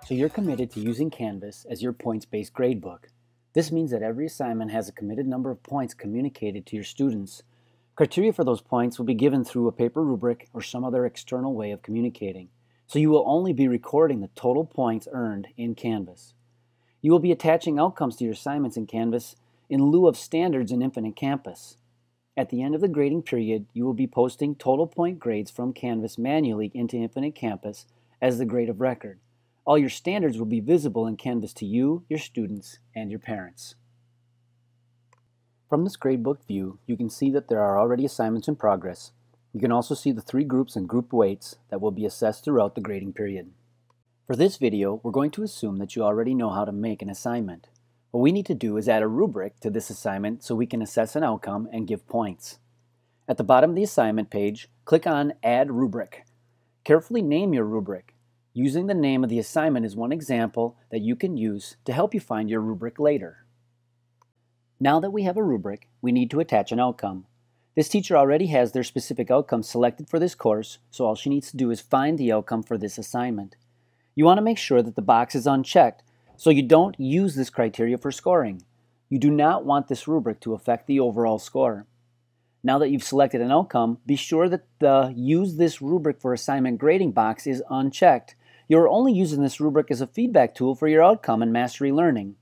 So you're committed to using Canvas as your points-based gradebook. This means that every assignment has a committed number of points communicated to your students. Criteria for those points will be given through a paper rubric or some other external way of communicating. So you will only be recording the total points earned in Canvas. You will be attaching outcomes to your assignments in Canvas in lieu of standards in Infinite Campus. At the end of the grading period, you will be posting total point grades from Canvas manually into Infinite Campus as the grade of record. All your standards will be visible in Canvas to you, your students, and your parents. From this gradebook view, you can see that there are already assignments in progress. You can also see the 3 groups and group weights that will be assessed throughout the grading period. For this video, we're going to assume that you already know how to make an assignment. What we need to do is add a rubric to this assignment so we can assess an outcome and give points. At the bottom of the assignment page, click on Add Rubric. Carefully name your rubric. Using the name of the assignment is one example that you can use to help you find your rubric later. Now that we have a rubric, we need to attach an outcome. This teacher already has their specific outcome selected for this course, so all she needs to do is find the outcome for this assignment. You want to make sure that the box is unchecked so you don't use this criteria for scoring. You do not want this rubric to affect the overall score. Now that you've selected an outcome, be sure that the Use this rubric for assignment grading box is unchecked. You are only using this rubric as a feedback tool for your outcome and mastery learning.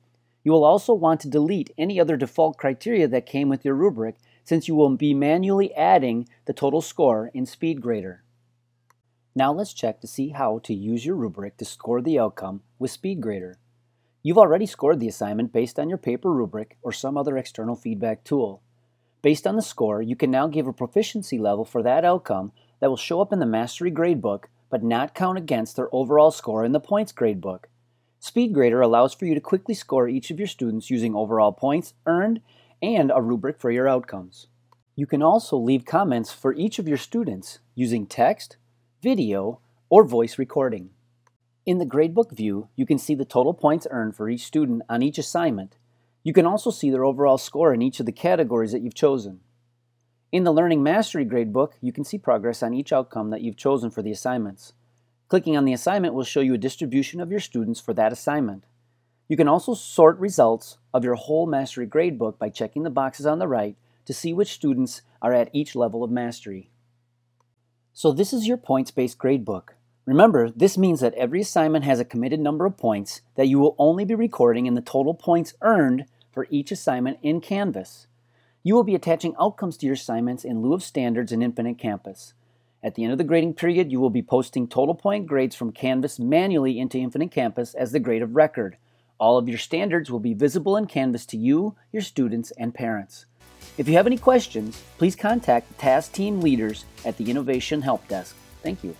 You will also want to delete any other default criteria that came with your rubric, since you will be manually adding the total score in SpeedGrader. Now let's check to see how to use your rubric to score the outcome with SpeedGrader. You've already scored the assignment based on your paper rubric or some other external feedback tool. Based on the score, you can now give a proficiency level for that outcome that will show up in the Mastery Gradebook but not count against their overall score in the Points Gradebook. SpeedGrader allows for you to quickly score each of your students using overall points earned and a rubric for your outcomes. You can also leave comments for each of your students using text, video, or voice recording. In the Gradebook view, you can see the total points earned for each student on each assignment. You can also see their overall score in each of the categories that you've chosen. In the Learning Mastery Gradebook, you can see progress on each outcome that you've chosen for the assignments. Clicking on the assignment will show you a distribution of your students for that assignment. You can also sort results of your whole Mastery Gradebook by checking the boxes on the right to see which students are at each level of mastery. So this is your points-based gradebook. Remember, this means that every assignment has a committed number of points that you will only be recording in the total points earned for each assignment in Canvas. You will be attaching outcomes to your assignments in lieu of standards in Infinite Campus. At the end of the grading period, you will be posting total point grades from Canvas manually into Infinite Campus as the grade of record. All of your standards will be visible in Canvas to you, your students, and parents. If you have any questions, please contact the task team leaders at the Innovation Help Desk. Thank you.